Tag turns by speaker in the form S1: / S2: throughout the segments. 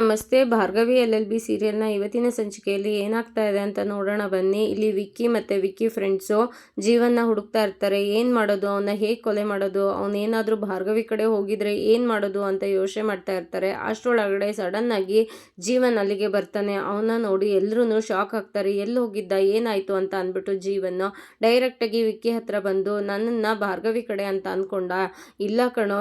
S1: ನಮಸ್ತೆ. ಭಾರ್ಗವಿ LLB ಸೀರಿಯಲ್ನ ಇವತ್ತಿನ ಸಂಚಿಕೆಯಲ್ಲಿ ಏನಾಗ್ತಾ ಇದೆ ಅಂತ ನೋಡೋಣ ಬನ್ನಿ. ಇಲ್ಲಿ ವಿಕ್ಕಿ ಮತ್ತು ವಿಕ್ಕಿ ಫ್ರೆಂಡ್ಸು ಜೀವನ್ನ ಹುಡುಕ್ತಾ ಇರ್ತಾರೆ. ಏನು ಮಾಡೋದು, ಅವನ್ನ ಹೇಗೆ ಕೊಲೆ ಮಾಡೋದು, ಅವನೇನಾದರೂ ಭಾರ್ಗವಿ ಕಡೆ ಹೋಗಿದ್ರೆ ಏನು ಮಾಡೋದು ಅಂತ ಯೋಚನೆ ಮಾಡ್ತಾ ಇರ್ತಾರೆ. ಅಷ್ಟರೊಳಗಡೆ ಸಡನ್ನಾಗಿ ಜೀವನ್ ಅಲ್ಲಿಗೆ ಬರ್ತಾನೆ. ಅವನ್ನ ನೋಡಿ ಎಲ್ಲರೂ ಶಾಕ್ ಆಗ್ತಾರೆ. ಎಲ್ಲಿ ಹೋಗಿದ್ದ, ಏನಾಯಿತು ಅಂತ ಅಂದ್ಬಿಟ್ಟು ಜೀವನ್ನು ಡೈರೆಕ್ಟಾಗಿ ವಿಕ್ಕಿ ಹತ್ರ ಬಂದು ನನ್ನನ್ನು ಭಾರ್ಗವಿ ಕಡೆ ಅಂತ ಅಂದ್ಕೊಂಡ. ಇಲ್ಲ ಕಣೋ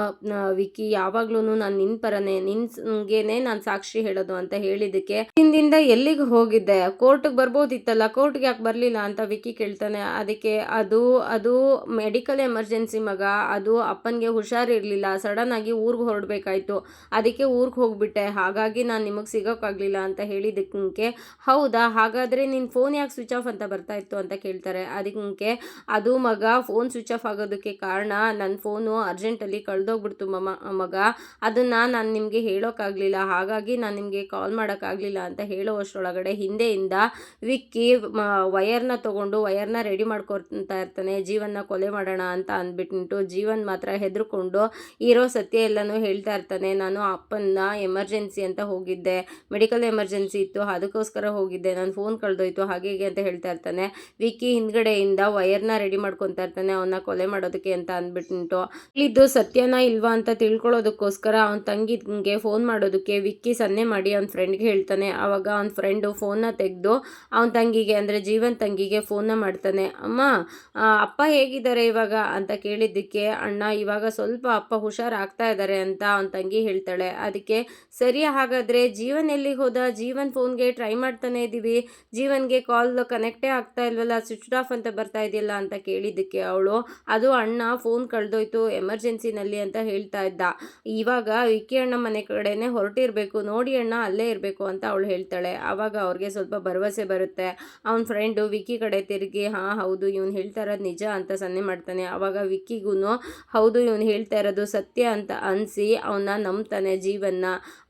S1: ವಿಕ್ಕಿ, ಯಾವಾಗ್ಲೂ ನಾನು ನಿನ್ನ ಪರನೇ, ನಿನ್ಗೇನೆ ನಾನು ಸಾಕ್ಷಿ ಹೇಳೋದು ಅಂತ ಹೇಳಿದಕ್ಕೆ ಹಿಂದಿಂದ ಎಲ್ಲಿಗೆ ಹೋಗಿದ್ದೆ, ಕೋರ್ಟ್ಗೆ ಬರ್ಬೋದಿತ್ತಲ್ಲ, ಕೋರ್ಟ್ಗೆ ಯಾಕೆ ಬರಲಿಲ್ಲ ಅಂತ ವಿಕ್ಕಿ ಕೇಳ್ತಾನೆ. ಅದಕ್ಕೆ ಅದು ಅದು ಮೆಡಿಕಲ್ ಎಮರ್ಜೆನ್ಸಿ ಮಗ, ಅದು ಅಪ್ಪನಿಗೆ ಹುಷಾರಿರಲಿಲ್ಲ, ಸಡನ್ ಆಗಿ ಊರಿಗೆ ಹೊರಡಬೇಕಾಯ್ತು, ಅದಕ್ಕೆ ಊರಿಗೆ ಹೋಗ್ಬಿಟ್ಟೆ, ಹಾಗಾಗಿ ನಾನು ನಿಮಗೆ ಸಿಗೋಕ್ಕಾಗಲಿಲ್ಲ ಅಂತ ಹೇಳಿದ್ದಕ್ಕೆ ಹೌದಾ, ಹಾಗಾದರೆ ನಿನ್ನ ಫೋನ್ ಯಾಕೆ ಸ್ವಿಚ್ ಆಫ್ ಅಂತ ಬರ್ತಾ ಇತ್ತು ಅಂತ ಕೇಳ್ತಾರೆ. ಅದಕ್ಕೆ ಅದು ಮಗ, ಫೋನ್ ಸ್ವಿಚ್ ಆಫ್ ಆಗೋದಕ್ಕೆ ಕಾರಣ ನನ್ನ ಫೋನು ಅರ್ಜೆಂಟಲ್ಲಿ ಕಳೆದೋಗ್ಬಿಡ್ತು ಮಗ, ಅದನ್ನು ನಾನು ನಿಮಗೆ ಹೇಳೋಕ್ಕಾಗಲಿಲ್ಲ, ಹಾಗಾಗಿ ನಾನು ನಿಮಗೆ ಕಾಲ್ ಮಾಡೋಕ್ಕಾಗಲಿಲ್ಲ ಅಂತ ಹೇಳೋವಷ್ಟರೊಳಗಡೆ ಹಿಂದೆಯಿಂದ ವಿಕ್ಕಿ ವಯರ್ನ ತೊಗೊಂಡು ವಯರ್ನ ರೆಡಿ ಮಾಡ್ಕೊತಾ ಇರ್ತಾನೆ, ಜೀವನ್ನ ಕೊಲೆ ಮಾಡೋಣ ಅಂತ ಅಂದ್ಬಿಟ್ಟು. ಜೀವನ್ ಮಾತ್ರ ಹೆದರ್ಕೊಂಡು ಇರೋ ಸತ್ಯ ಎಲ್ಲನೂ ಹೇಳ್ತಾ ಇರ್ತಾನೆ. ನಾನು ಅಪ್ಪನ್ನ ಎಮರ್ಜೆನ್ಸಿ ಅಂತ ಹೋಗಿದ್ದೆ, ಮೆಡಿಕಲ್ ಎಮರ್ಜೆನ್ಸಿ ಇತ್ತು, ಅದಕ್ಕೋಸ್ಕರ ಹೋಗಿದ್ದೆ, ನನ್ನ ಫೋನ್ ಕಳೆದೋಯ್ತು, ಹಾಗೆ ಅಂತ ಹೇಳ್ತಾ ಇರ್ತಾನೆ. ವಿಕ್ಕಿ ಹಿಂದ್ಗಡೆಯಿಂದ ವಯರ್ನ ರೆಡಿ ಮಾಡ್ಕೊತಾ ಇರ್ತಾನೆ ಅವನ್ನ ಕೊಲೆ ಮಾಡೋದಕ್ಕೆ ಅಂತ ಅಂದ್ಬಿಟ್ಟು. ಇಲ್ಲಿದ್ದು ಸತ್ಯನ ಇಲ್ವಾ ಅಂತ ತಿಳ್ಕೊಳ್ಳೋದಕ್ಕೋಸ್ಕರ ಅವನ ತಂಗಿಗೆ ಫೋನ್ ಮಾಡೋದಕ್ಕೆ ವಿಕ್ಕಿ ಸನ್ನೆ ಮಾಡಿ ಅವನ ಫ್ರೆಂಡ್ಗೆ ಹೇಳ್ತಾನೆ. ಆವಾಗ ಅವನ ಫ್ರೆಂಡು ಫೋನ್ನ ತೆಗೆದು ಅವನ ತಂಗಿಗೆ, ಅಂದರೆ ಜೀವನ್ ತಂಗಿಗೆ ಫೋನ್ನ ಮಾಡ್ತಾನೆ. ಅಮ್ಮ, ಅಪ್ಪ ಹೇಗಿದ್ದಾರೆ ಇವಾಗ ಅಂತ ಕೇಳಿದ್ದಕ್ಕೆ, ಅಣ್ಣ ಇವಾಗ ಸ್ವಲ್ಪ ಅಪ್ಪ ಹುಷಾರಾಗ್ತಾ ಇದ್ದಾರೆ ಅಂತ ಅವನ ತಂಗಿ ಹೇಳ್ತಾಳೆ. ಅದಕ್ಕೆ ಸರಿ, ಹಾಗಾದರೆ ಜೀವನ್ ಎಲ್ಲಿಗೆ ಹೋದ, ಜೀವನ್ ಫೋನ್ಗೆ ಟ್ರೈ ಮಾಡ್ತಾನೆ ಇದ್ದೀವಿ, ಜೀವನ್ಗೆ ಕಾಲ್ ಕನೆಕ್ಟೇ ಆಗ್ತಾ ಇಲ್ವಲ್ಲ, ಸ್ವಿಚ್ ಆಫ್ ಅಂತ ಬರ್ತಾ ಇದೆಯಲ್ಲ ಅಂತ ಕೇಳಿದ್ದಕ್ಕೆ ಅವಳು, ಅದು ಅಣ್ಣ ಫೋನ್ ಕಳೆದೋಯ್ತು ಎಮರ್ಜೆನ್ಸಿನಲ್ಲಿ ಅಂತ ಹೇಳ್ತಾ ಇದ್ದ, ಇವಾಗ ವಿಕ್ಕಿ ಅಣ್ಣ ಮನೆ ಕಡೆನೇ ಹೊರಟಿರಬೇಕು, ನೋಡಿ ಅಣ್ಣ ಅಲ್ಲೇ ಇರಬೇಕು ಅಂತ ಅವಳು ಹೇಳ್ತಾಳೆ. ಆವಾಗ ಅವ್ರಿಗೆ ಸ್ವಲ್ಪ ಭರವಸೆ ಬರುತ್ತೆ. ಅವನ ಫ್ರೆಂಡು ವಿಕ್ಕಿ ಕಡೆ ತಿರುಗಿ, ಹಾಂ ಹೌದು, ಇವನು ಹೇಳ್ತಾ ಇರೋದು ನಿಜ ಅಂತ ಸನ್ನೆ ಮಾಡ್ತಾನೆ. ಆವಾಗ ವಿಕ್ಕಿಗೂ ಹೌದು, ಇವನು ಹೇಳ್ತಾ ಇರೋದು ಸತ್ಯ ಅಂತ ಅನಿಸಿ ಅವನ್ನ ನಂಬ್ತಾನೆ ಜೀವನ್ನ.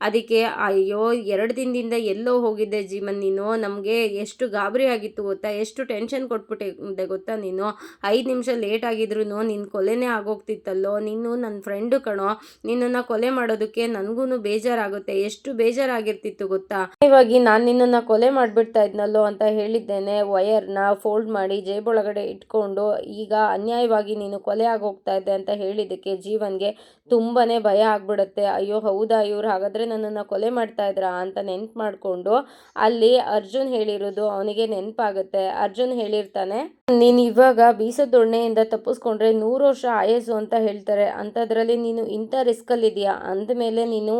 S1: ಅದಕ್ಕೆ ಅಯ್ಯೋ, 2 ದಿನದಿಂದ ಎಲ್ಲೋ ಹೋಗಿದ್ದೆ ಜೀವನ್ ನೀನು, ನಮಗೆ ಎಷ್ಟು ಗಾಬರಿ ಆಗಿತ್ತು ಗೊತ್ತಾ, ಎಷ್ಟು ಟೆನ್ಷನ್ ಕೊಟ್ಬಿಟ್ಟೆ ಗೊತ್ತಾ ನೀನು, 5 ನಿಮಿಷ ಲೇಟ್ ಆಗಿದ್ರು ನಿನ್ನ ಕೊಲೆನೇ ಆಗೋಗ್ತಿತ್ತಲ್ಲೋ, ನೀನು ನನ್ನ ಫ್ರೆಂಡು ಕಣೋ, ನಿನ್ನನ್ನು ಕೊಲೆ ಮಾಡೋದಕ್ಕೆ ನನಗೂ ಬೇಜಾರಾಗುತ್ತೆ, ಎಷ್ಟು ಬೇಜಾರಾಗಿರ್ತಿತ್ತು ಗೊತ್ತಾ, ಇವಾಗಿ ನಾನು ನಿನ್ನನ್ನು ಕೊಲೆ ಮಾಡಿಬಿಡ್ತಾ ಇದ್ನಲ್ಲೋ ಅಂತ ಹೇಳಿದ್ದೇನೆ. ವಯರ್ನ ಫೋಲ್ಡ್ ಮಾಡಿ ಜೇಬೊಳಗಡೆ ಇಟ್ಕೊಂಡು ಈಗ ಅನ್ಯಾಯವಾಗಿ ನೀನು ಕೊಲೆ ಆಗೋಗ್ತಾ ಇದ್ದೆ ಅಂತ ಹೇಳಿದ್ದಕ್ಕೆ ಜೀವನ್ಗೆ ತುಂಬಾ ಭಯ ಆಗ್ಬಿಡುತ್ತೆ. ಅಯ್ಯೋ ಹೌದಾ, ಇವ್ರು ಹಾಗಾದರೆ ನನ್ನನ್ನು ಕೊಲೆ ಮಾಡ್ತಾ ಇದ್ರಾ ಅಂತ ನೆನ್ಪು ಮಾಡಿಕೊಂಡು ಅಲ್ಲಿ ಅರ್ಜುನ್ ಹೇಳಿರೋದು ಅವನಿಗೆ ನೆನಪಾಗುತ್ತೆ. ಅರ್ಜುನ್ ಹೇಳಿರ್ತಾನೆ, ನೀನು ಇವಾಗ ಬೀಸದ ದೊಣ್ಣೆಯಿಂದ ತಪ್ಪಿಸ್ಕೊಂಡ್ರೆ 100 ವರ್ಷ ಆಯಸ್ಸು ಅಂತ ಹೇಳ್ತಾರೆ, ಅಂಥದ್ರಲ್ಲಿ ನೀನು ಇಂಥ ರಿಸ್ಕಲ್ಲಿದೆಯಾ, ಅಂದಮೇಲೆ ನೀನು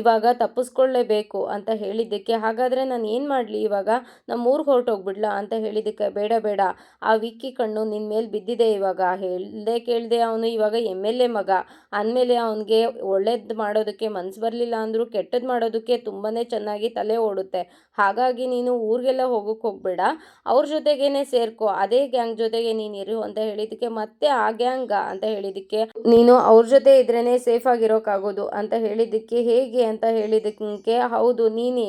S1: ಇವಾಗ ತಪ್ಪಿಸ್ಕೊಳ್ಳೇಬೇಕು ಅಂತ ಹೇಳಿದ್ದಕ್ಕೆ ಹಾಗಾದರೆ ನಾನು ಏನು ಮಾಡಲಿ, ಇವಾಗ ನಮ್ಮ ಊರಿಗೆ ಹೊರಟೋಗ್ಬಿಡ್ಲಾ ಅಂತ ಹೇಳಿದ್ದಕ್ಕೆ ಬೇಡ ಬೇಡ, ಆ ವಿಕ್ಕಿ ಕಣ್ಣು ನಿನ್ನ ಮೇಲೆ ಬಿದ್ದಿದೆ, ಇವಾಗ ಹೇಳ್ದೆ ಕೇಳದೆ ಅವನು ಇವಾಗ MLA ಮಗ ಅಂದಮೇಲೆ ಅವನಿಗೆ ಒಳ್ಳೇದು ಮಾಡೋದಕ್ಕೆ ಮನಸ್ಸು ಬರಲಿಲ್ಲ ಅಂದರೂ ಕೆಟ್ಟದ್ದು ಮಾಡೋದಕ್ಕೆ ತುಂಬಾ ಚೆನ್ನಾಗಿ ತಲೆ ಓಡುತ್ತೆ, ಹಾಗಾಗಿ ನೀನು ಊರಿಗೆಲ್ಲ ಹೋಗಬೇಡ, ಅವ್ರ ಜೊತೆಗೇನೆ ಸೇರ್ಕೋ, ಅದೇ ಗ್ಯಾಂಗ್ ಜೊತೆಗೆ ನೀನು ಇರು ಅಂತ ಹೇಳಿದ್ದಕ್ಕೆ ಮತ್ತೆ ಆ ಗ್ಯಾಂಗ ಅಂತ ಹೇಳಿದ್ದಕ್ಕೆ ನೀನು ಅವ್ರ ಜೊತೆ ಇದ್ರೇ ಸೇಫ್ ಆಗಿರೋಕ್ಕಾಗೋದು ಅಂತ ಹೇಳಿದ್ದಕ್ಕೆ ಹೇಗೆ ಅಂತ ಹೇಳಿದ್ದಕ್ಕೆ ಹೌದು,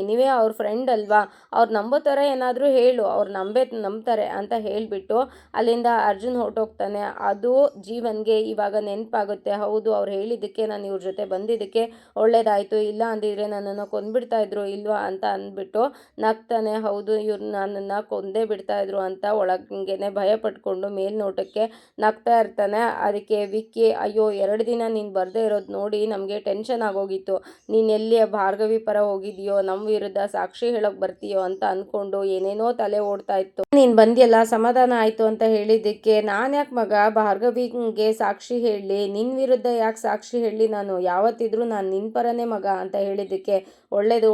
S1: ನೀವೇ ಅವ್ರ ಫ್ರೆಂಡ್ ಅಲ್ವಾ, ಅವ್ರು ನಂಬೋ ಥರ ಏನಾದರೂ ಹೇಳು, ಅವ್ರು ನಂಬ್ತಾರೆ ಅಂತ ಹೇಳಿಬಿಟ್ಟು ಅಲ್ಲಿಂದ ಅರ್ಜುನ್ ಹೊರಟೋಗ್ತಾನೆ. ಅದು ಜೀವನ್ಗೆ ಇವಾಗ ನೆನಪಾಗುತ್ತೆ, ಹೌದು ಅವ್ರು ಹೇಳಿದ್ದಕ್ಕೆ ನಾನು ಇವ್ರ ಜೊತೆ ಬಂದಿದ್ದಕ್ಕೆ ಒಳ್ಳೇದಾಯಿತು, ಇಲ್ಲ ಅಂದಿದ್ರೆ ನನ್ನನ್ನು ಕೊಂದ್ಬಿಡ್ತಾ ಇದ್ರು ಇಲ್ವಾ ಅಂತ ಅಂದ್ಬಿಟ್ಟು ನಗ್ತಾನೆ. ಹೌದು, ಇವ್ರು ನನ್ನನ್ನು ಕೊಂದೇ ಬಿಡ್ತಾ ಇದ್ರು ಅಂತ ಒಳಗೇನೆ ಭಯ ಪಟ್ಕೊಂಡು ಮೇಲ್ನೋಟಕ್ಕೆ ನಗ್ತಾ ಇರ್ತಾನೆ. ಅದಕ್ಕೆ ವಿಕ್ಕಿ, ಅಯ್ಯೋ 2 ದಿನ ನೀನು ಬರದೇ ಇರೋದು ನೋಡಿ ನಮಗೆ ಟೆನ್ಷನ್ ಆಗೋಗಿತ್ತು, ನೀನು ಎಲ್ಲಿ ಭಾರ್ಗವಿ ಪರ ಹೋಗಿದೆಯೋ, ನಮ್ಮ ವಿರುದ್ಧ ಸಾಕ್ಷಿ ಹೇಳೋಕೆ ಬರ್ತೀಯೋ ಅಂತ ಅಂದ್ಕೊಂಡು ಏನೇನೋ ತಲೆ ಓಡ್ತಾ ಇತ್ತು, ನೀನು ಬಂದಿಯಲ್ಲ ಸಮಾಧಾನ ಆಯಿತು ಅಂತ ಹೇಳಿದ್ದಕ್ಕೆ ನಾನು ಯಾಕೆ ಮಗ ಭಾರ್ಗವಿಗೆ ಸಾಕ್ಷಿ ಹೇಳಲಿ, ನಿನ್ನ ವಿರುದ್ಧ ಯಾಕೆ ಸಾಕ್ಷಿ ಹೇಳಲಿ, ನಾನು ಯಾವತ್ತಿದ್ರೂ ನಾನು ನಿನ್ನ ಪರನೇ ಮಗ ಅಂತ ಹೇಳಿದ್ದಕ್ಕೆ ಒಳ್ಳೇದು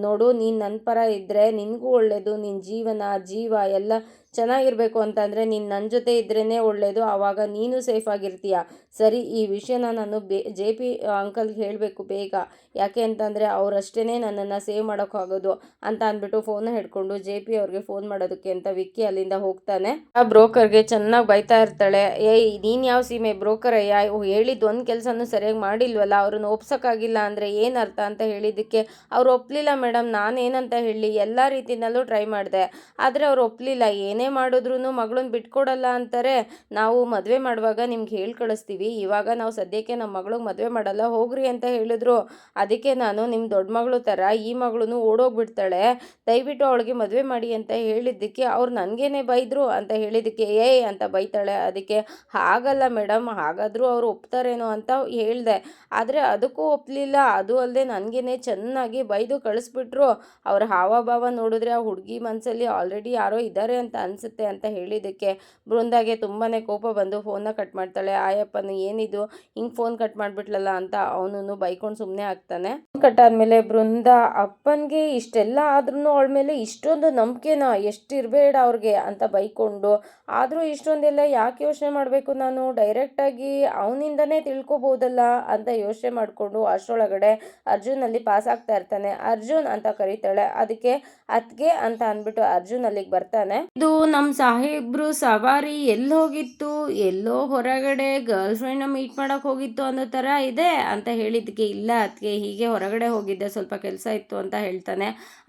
S1: ನೋಡು, ನೀನು ನನ್ನ ಪರ ಇದ್ದರೆ ನಿನಗೂ ಒಳ್ಳೆಯದು, ನಿನ್ನ ಜೀವ ಎಲ್ಲ ಚೆನ್ನಾಗಿರಬೇಕು ಅಂತಂದರೆ ನೀನು ನನ್ನ ಜೊತೆ ಇದ್ರೇ ಒಳ್ಳೆಯದು, ಆವಾಗ ನೀನು ಸೇಫ್ ಆಗಿರ್ತೀಯ. ಸರಿ, ಈ ವಿಷಯನ ನಾನು JP ಅಂಕಲ್ಗೆ ಹೇಳಬೇಕು ಬೇಗ, ಯಾಕೆ ಅಂತಂದರೆ ಅವರಷ್ಟೇ ನನ್ನನ್ನು ಸೇವ್ ಮಾಡೋಕ್ಕಾಗೋದು ಅಂತ ಅಂದ್ಬಿಟ್ಟು ಫೋನ್ನ ಹಿಡ್ಕೊಂಡು JP ಅವ್ರಿಗೆ ಫೋನ್ ಮಾಡೋದಕ್ಕೆ ಅಂತ ವಿಕ್ಕಿ ಅಲ್ಲಿಂದ ಹೋಗ್ತಾನೆ. ಆ ಬ್ರೋಕರ್ಗೆ ಚೆನ್ನಾಗಿ ಬೈತಾ ಇರ್ತಾಳೆ, ಏಯ್ ನೀನು ಯಾವ ಸೀಮೆ ಬ್ರೋಕರ್ ಅಯ್ಯ, ಹೇಳಿದ್ದು ಒಂದು ಕೆಲಸನೂ ಸರಿಯಾಗಿ ಮಾಡಿಲ್ವಲ್ಲ, ಅವ್ರನ್ನ ಒಪ್ಸೋಕ್ಕಾಗಿಲ್ಲ ಅಂದರೆ ಏನು ಅರ್ಥ ಅಂತ ಹೇಳಿದ್ದಕ್ಕೆ ಅವ್ರು ಒಪ್ಪಲಿಲ್ಲ ಮೇಡಮ್, ನಾನೇನಂತ ಹೇಳಿ ಎಲ್ಲ ರೀತಿಯಲ್ಲೂ ಟ್ರೈ ಮಾಡಿದೆ, ಆದರೆ ಅವ್ರು ಒಪ್ಪಲಿಲ್ಲ, ಏನೇ ಏನೇ ಮಾಡಿದ್ರು ಮಗಳನ್ನ ಬಿಟ್ಕೊಡಲ್ಲ ಅಂತಾರೆ. ನಾವು ಮದುವೆ ಮಾಡುವಾಗ ನಿಮ್ಗೆ ಹೇಳಿ ಕಳಿಸ್ತೀವಿ, ಇವಾಗ ನಾವು ಸದ್ಯಕ್ಕೆ ನಮ್ಮ ಮಗಳಿಗೆ ಮದುವೆ ಮಾಡಲ್ಲ ಹೋಗ್ರಿ ಅಂತ ಹೇಳಿದ್ರು. ಅದಕ್ಕೆ ನಾನು ನಿಮ್ಮ ದೊಡ್ಡ ಮಗಳು ಥರ ಈ ಮಗಳೂ ಓಡೋಗ್ಬಿಡ್ತಾಳೆ, ದಯವಿಟ್ಟು ಅವಳಿಗೆ ಮದುವೆ ಮಾಡಿ ಅಂತ ಹೇಳಿದ್ದಕ್ಕೆ ಅವ್ರು ನನಗೇನೆ ಬೈದರು ಅಂತ ಹೇಳಿದ್ದಕ್ಕೆ ಏಯ್ ಅಂತ ಬೈತಾಳೆ. ಅದಕ್ಕೆ ಹಾಗಲ್ಲ ಮೇಡಮ್, ಹಾಗಾದರೂ ಅವ್ರು ಒಪ್ತಾರೇನೋ ಅಂತ ಹೇಳಿದೆ. ಆದರೆ ಅದಕ್ಕೂ ಒಪ್ಪಲಿಲ್ಲ. ಅದು ಅಲ್ಲದೆ ನನಗೇನೆ ಚೆನ್ನಾಗಿ ಬೈದು ಕಳಿಸ್ಬಿಟ್ರು. ಅವ್ರ ಹಾವಭಾವ ನೋಡಿದ್ರೆ ಆ ಹುಡುಗಿ ಮನಸ್ಸಲ್ಲಿ ಆಲ್ರೆಡಿ ಯಾರೋ ಇದ್ದಾರೆ ಅಂತ ಅನಿಸುತ್ತೆ ಅಂತ ಹೇಳಿದ್ದಕ್ಕೆ ಬೃಂದಾಗೆ ತುಂಬಾ ಕೋಪ ಬಂದು ಫೋನ್ನ ಕಟ್ ಮಾಡ್ತಾಳೆ. ಆಯಪ್ಪನು ಏನಿದು ಹಿಂಗೆ ಫೋನ್ ಕಟ್ ಮಾಡಿಬಿಟ್ಲಲ್ಲ ಅಂತ ಅವನು ಬೈಕೊಂಡು ಸುಮ್ಮನೆ ಆಗ್ತಾನೆ. ಕಟ್ ಆದಮೇಲೆ ಬೃಂದಾ ಅಪ್ಪನಿಗೆ ಇಷ್ಟೆಲ್ಲ ಆದ್ರೂ ಅವಳ ಮೇಲೆ ಇಷ್ಟೊಂದು ನಂಬಿಕೆನ ಎಷ್ಟಿರಬೇಡ ಅವ್ರಿಗೆ ಅಂತ ಬೈಕೊಂಡು, ಆದರೂ ಇಷ್ಟೊಂದೆಲ್ಲ ಯಾಕೆ ಯೋಚನೆ ಮಾಡಬೇಕು, ನಾನು ಡೈರೆಕ್ಟಾಗಿ ಅವನಿಂದನೇ ತಿಳ್ಕೊಬೋದಲ್ಲ ಅಂತ ಯೋಚನೆ ಮಾಡಿಕೊಂಡು ಅಷ್ಟರೊಳಗಡೆ ಅರ್ಜುನಲ್ಲಿ ಪಾಸ್ ಆಗ್ತಾ ಇರ್ತಾನೆ. ಅರ್ಜುನ್ ಅಂತ ಕರೀತಾಳೆ. ಅದಕ್ಕೆ ಅತ್ಗೆ ಅಂತ ಅಂದ್ಬಿಟ್ಟು ಅರ್ಜುನ್ ಅಲ್ಲಿಗೆ ಬರ್ತಾನೆ. ಇದು ನಮ್ಮ ಸಾಹೇಬ್ರು ಸವಾರಿ ಎಲ್ಲಿ ಹೋಗಿತ್ತು, ಎಲ್ಲೋ ಹೊರಗಡೆ ಗರ್ಲ್ ಫ್ರೆಂಡ್ನ ಮೀಟ್ ಮಾಡಕ್ ಹೋಗಿತ್ತು ಅನ್ನೋ ಥರ ಇದೆ ಅಂತ ಹೇಳಿದ್ದಕ್ಕೆ, ಇಲ್ಲ ಅದಕ್ಕೆ ಹೀಗೆ ಹೊರಗಡೆ ಹೋಗಿದ್ದೆ, ಸ್ವಲ್ಪ ಕೆಲಸ ಇತ್ತು ಅಂತ ಹೇಳ್ತಾನೆ.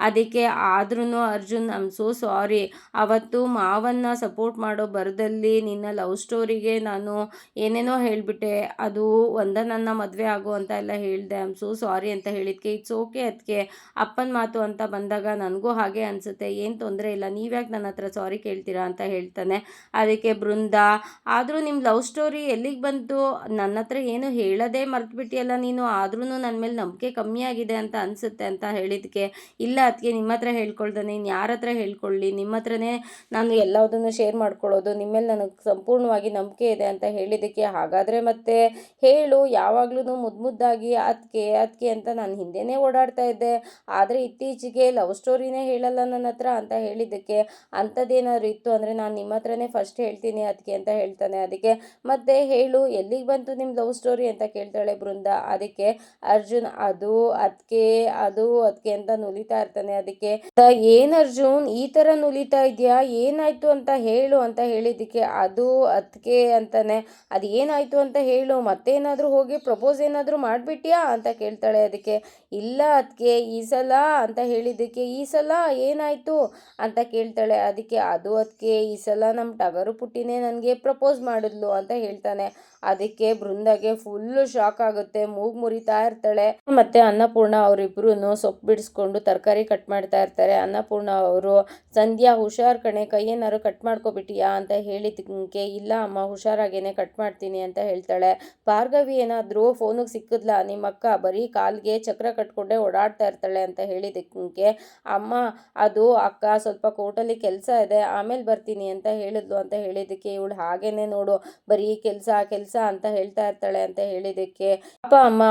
S1: ಅದಕ್ಕೆ ಆದ್ರೂ Arjun I am so sorry, ಅವತ್ತು ಮಾವನ್ನ ಸಪೋರ್ಟ್ ಮಾಡೋ ಬರದಲ್ಲಿ ನಿನ್ನ ಲವ್ ಸ್ಟೋರಿಗೆ ನಾನು ಏನೇನೋ ಹೇಳಿಬಿಟ್ಟೆ, ಅದು ನನ್ನ ಮದುವೆ ಆಗೋ ಅಂತ ಎಲ್ಲ ಹೇಳಿದೆ, ಐ ಆಮ್ ಸೋ ಸಾರಿ ಅಂತ ಹೇಳಿದ್ಕೆ ಇಟ್ಸ್ ಓಕೆ ಅದಕ್ಕೆ, ಅಪ್ಪನ ಮಾತು ಅಂತ ಬಂದಾಗ ನನಗೂ ಹಾಗೆ ಅನಿಸುತ್ತೆ, ಏನು ತೊಂದರೆ ಇಲ್ಲ, ನೀವ್ಯಾಕೆ ನನ್ನ ಹತ್ರ ಸಾರಿ ಕೇಳ್ತೀರಾ ಅಂತ ಹೇಳ್ತಾನೆ. ಅದಕ್ಕೆ ಬೃಂದಾ, ಆದರೂ ನಿಮ್ಮ ಲವ್ ಸ್ಟೋರಿ ಎಲ್ಲಿಗೆ ಬಂತು, ನನ್ನ ಹತ್ರ ಏನು ಹೇಳೋದೇ ಮರ್ತ್ಬಿಟ್ಟಿಯಲ್ಲ ನೀನು, ಆದ್ರೂ ನನ್ನ ಮೇಲೆ ನಂಬಿಕೆ ಕಮ್ಮಿ ಆಗಿದೆ ಅಂತ ಅನಿಸುತ್ತೆ ಅಂತ ಹೇಳಿದ್ದಕ್ಕೆ, ಇಲ್ಲ ಅದಕ್ಕೆ ನಿಮ್ಮ ಹತ್ರ ಹೇಳ್ಕೊಳ್ತಾನೆ, ಇನ್ನು ಯಾರ ಹತ್ರ ಹೇಳ್ಕೊಳ್ಳಿ, ನಿಮ್ಮ ಹತ್ರನೇ ನಾನು ಎಲ್ಲದನ್ನು ಶೇರ್ ಮಾಡ್ಕೊಳ್ಳೋದು, ನಿಮ್ಮ ಮೇಲೆ ನನಗೆ ಸಂಪೂರ್ಣವಾಗಿ ನಂಬಿಕೆ ಇದೆ ಅಂತ ಹೇಳಿದ್ದಕ್ಕೆ, ಹಾಗಾದರೆ ಮತ್ತೆ ಹೇಳು, ಯಾವಾಗಲೂ ಮುದ್ದಾಗಿ ಅದಕ್ಕೆ ಅದಕ್ಕೆ ಅಂತ ನಾನು ಹಿಂದೆನೇ ಓಡಾಡ್ತಾ ಇದ್ದೆ, ಆದರೆ ಇತ್ತೀಚೆಗೆ ಲವ್ ಸ್ಟೋರಿನೇ ಹೇಳಲ್ಲ ನನ್ನ ಹತ್ರ ಅಂತ ಹೇಳಿದ್ದಕ್ಕೆ, ಅಂಥದ್ದೇನಾದ್ರು ಇತ್ತು ಅಂದರೆ ನಾನು ನಿಮ್ಮ ಹತ್ರನೇ ಫಸ್ಟ್ ಹೇಳ್ತೀನಿ ಅದಕ್ಕೆ ಅಂತ ಹೇಳ್ತಾನೆ. ಅದಕ್ಕೆ ಮತ್ತೆ ಹೇಳು ಎಲ್ಲಿಗೆ ಬಂತು ನಿಮ್ಮ ಲವ್ ಸ್ಟೋರಿ ಅಂತ ಕೇಳ್ತಾಳೆ ಬೃಂದಾ. ಅದಕ್ಕೆ ಅರ್ಜುನ್ ಅದು ಅದಕ್ಕೆ ಅಂತ ನುಲಿತಾ ಇರ್ತಾನೆ. ಅದಕ್ಕೆ ಏನು ಅರ್ಜುನ್ ಈ ಥರ ನುಲಿತಾ ಇದೆಯಾ, ಏನಾಯ್ತು ಅಂತ ಹೇಳು ಅಂತ ಹೇಳಿದ್ದಕ್ಕೆ, ಅದು ಅದಕ್ಕೆ ಅಂತಾನೆ, ಅದು ಏನಾಯ್ತು ಅಂತ ಹೇಳು, ಮತ್ತೇನಾದರೂ ಹೋಗಿ ಪ್ರಪೋಸ್ ಏನಾದರೂ ಮಾಡಿಬಿಟ್ಯಾ ಅಂತ ಕೇಳ್ತಾಳೆ. ಅದಕ್ಕೆ ಇಲ್ಲ ಅದಕ್ಕೆ ಈ ಸಲ ಅಂತ ಹೇಳಿದ್ದಕ್ಕೆ, ಈ ಸಲ ಏನಾಯಿತು ಅಂತ ಕೇಳ್ತಾಳೆ. ಅದಕ್ಕೆ ಅದು ಅದಕ್ಕೆ ಈ ಸಲ ನಮ್ಮ ಟಗರು ಪುಟ್ಟಿನೇ ನನಗೆ ಪ್ರಪೋಸ್ ಮಾಡಿದ್ಲು ಅಂತ ಹೇಳ್ತಾನೆ. ಅದಕ್ಕೆ ಬೃಂದಾಗೆ ಫುಲ್ಲು ಶಾಕ್ ಆಗುತ್ತೆ, ಮೂಗು ಮುರಿತಾ ಇರ್ತಾಳೆ. ಮತ್ತೆ ಅನ್ನಪೂರ್ಣ ಅವರಿಬ್ರು ಸೊಪ್ಪು ಬಿಡಿಸ್ಕೊಂಡು ತರಕಾರಿ ಕಟ್ ಮಾಡ್ತಾ ಇರ್ತಾರೆ. ಅನ್ನಪೂರ್ಣ ಅವರು, ಸಂಧ್ಯಾ ಹುಷಾರ್ ಕಣೆ, ಕೈಯೇನಾದ್ರು ಕಟ್ ಮಾಡ್ಕೊಬಿಟ್ಟಿಯಾ ಅಂತ ಹೇಳಿದ್ದಕ್ಕೆ, ಇಲ್ಲ ಅಮ್ಮ ಹುಷಾರಾಗೇನೆ ಕಟ್ ಮಾಡ್ತೀನಿ ಅಂತ ಹೇಳ್ತಾಳೆ. ಭಾರ್ಗವಿ ಏನಾದರೂ ಫೋನಿಗೆ ಸಿಕ್ಕಿದ್ಲಾ ನಿಮ್ಮ ಅಕ್ಕ, ಬರೀ ಕಾಲಿಗೆ ಚಕ್ರ ಕಟ್ಕೊಂಡೇ ಓಡಾಡ್ತಾ ಇರ್ತಾಳೆ ಅಂತ ಹೇಳಿದ್ದಕ್ಕೆ, ಅಮ್ಮ ಅದು ಅಕ್ಕ ಸ್ವಲ್ಪ ಕೋರ್ಟಲ್ಲಿ ಕೆಲಸ ಇದೆ ಆಮೇಲೆ ಬರ್ತೀನಿ ಅಂತ ಹೇಳಿದ್ಲು ಅಂತ ಹೇಳಿದ್ದಕ್ಕೆ, ಇವಳು ಹಾಗೇನೆ ನೋಡು ಬರೀ ಕೆಲಸ ಅಂತ ಹೇಳ್ತಾ ಇರ್ತಾಳೆ ಅಂತ ಹೇಳಿದ್ದಕ್ಕೆ, ಅಪ್ಪ ಅಮ್ಮ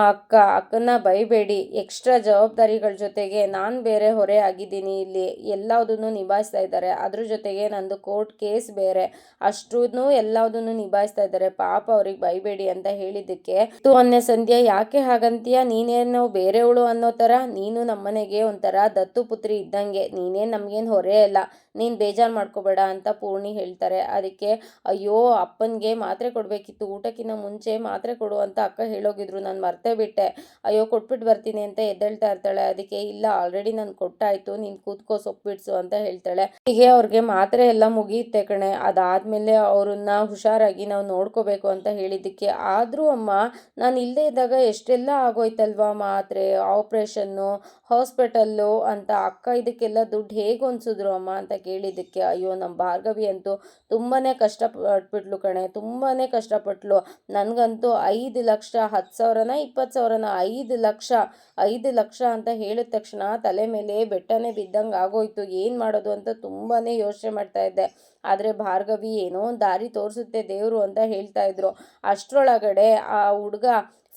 S1: ಅಕ್ಕನ ಬೈಬೇಡಿ, ಎಕ್ಸ್ಟ್ರಾ ಜವಾಬ್ದಾರಿಗಳ ಜೊತೆಗೆ ನಾನು ಬೇರೆ ಹೊರೆ ಆಗಿದ್ದೀನಿ, ಇಲ್ಲಿ ಎಲ್ಲದನ್ನು ನಿಭಾಯಿಸ್ತಾ ಇದ್ದಾರೆ, ಅದ್ರ ಜೊತೆಗೆ ನಂದು ಕೋರ್ಟ್ ಕೇಸ್ ಬೇರೆ, ಅಷ್ಟೂ ಎಲ್ಲದನ್ನು ನಿಭಾಯಿಸ್ತಾ ಇದ್ದಾರೆ, ಪಾಪ ಅವ್ರಿಗೆ ಬೈಬೇಡಿ ಅಂತ ಹೇಳಿದ್ದಕ್ಕೆ, ಅನ್ನೆ ಸಂಧ್ಯಾ ಯಾಕೆ ಹಾಗಂತೀಯ, ನೀನೇನು ಬೇರೆಯವಳು ಅನ್ನೋ ಥರ, ನೀನು ನಮ್ಮನೆಗೆ ಒಂಥರ ದತ್ತು ಪುತ್ರಿ ಇದ್ದಂಗೆ, ನೀನೇನು ನಮಗೇನು ಹೊರೆ ಇಲ್ಲ, ನೀನು ಬೇಜಾರು ಮಾಡ್ಕೋಬೇಡ ಅಂತ ಪೂರ್ಣಿ ಹೇಳ್ತಾರೆ. ಅದಕ್ಕೆ ಅಯ್ಯೋ ಅಪ್ಪನಿಗೆ ಮಾತ್ರೆ ಕೊಡಬೇಕಿತ್ತು, ಊಟಕ್ಕಿಂತ ಮುಂಚೆ ಮಾತ್ರೆ ಕೊಡು ಅಂತ ಅಕ್ಕ ಹೇಳೋಗಿದ್ರು, ನಾನು ಮರ್ತೇ ಬಿಟ್ಟೆ, ಅಯ್ಯೋ ಕೊಟ್ಬಿಟ್ಟು ಬರ್ತೀನಿ ಅಂತ ಎದ್ದೇಳ್ತಾ ಇರ್ತಾಳೆ. ಅದಕ್ಕೆ ಇಲ್ಲ ಆಲ್ರೆಡಿ ನಾನು ಕೊಟ್ಟಾಯ್ತು, ನೀನು ಕೂತ್ಕೋ ಸೊಪ್ಪು ಬಿಡಿಸು ಅಂತ ಹೇಳ್ತಾಳೆ. ಹೀಗೆ ಅವ್ರಿಗೆ ಮಾತ್ರೆ ಎಲ್ಲ ಮುಗಿಯುತ್ತೆ ಕಣೆ, ಅದಾದಮೇಲೆ ಅವ್ರನ್ನ ಹುಷಾರಾಗಿ ನಾವು ನೋಡ್ಕೋಬೇಕು ಅಂತ ಹೇಳಿದ್ದಕ್ಕೆ, ಆದರೂ ಅಮ್ಮ ನಾನು ಇಲ್ಲದೆ ಇದ್ದಾಗ ಎಷ್ಟೆಲ್ಲ ಆಗೋಯ್ತಲ್ವಾ, ಮಾತ್ರೆ, ಆಪ್ರೇಷನ್ನು, ಹಾಸ್ಪಿಟಲ್ಲು ಅಂತ, ಅಕ್ಕ ಇದಕ್ಕೆಲ್ಲ ದುಡ್ಡು ಹೇಗೆ ಹೊಂದಿಸಿದ್ರು ಅಮ್ಮ ಅಂತ ಕೇಳಿದ್ದಕ್ಕೆ, ಅಯ್ಯೋ ನಮ್ಮ ಭಾರ್ಗವಿ ಅಂತೂ ತುಂಬಾ ಕಷ್ಟಪಟ್ಬಿಟ್ಲು ಕಣೆ, ತುಂಬಾ ಕಷ್ಟಪಟ್ಲು, ನನಗಂತೂ 5 ಲಕ್ಷ 10,000ನ 20,000ನ 5 ಲಕ್ಷ ಅಂತ ಹೇಳಿದ ತಕ್ಷಣ ತಲೆ ಮೇಲೆ ಬೆಟ್ಟನೇ ಬಿದ್ದಂಗೆ ಆಗೋಯ್ತು, ಏನು ಮಾಡೋದು ಅಂತ ತುಂಬಾ ಯೋಚನೆ ಮಾಡ್ತಾ ಇದ್ದೆ. ಆದರೆ ಭಾರ್ಗವಿ ಏನೋ ಒಂದು ದಾರಿ ತೋರಿಸುತ್ತೆ ದೇವರು ಅಂತ ಹೇಳ್ತಾ ಇದ್ರು. ಅಷ್ಟರೊಳಗಡೆ ಆ ಹುಡುಗ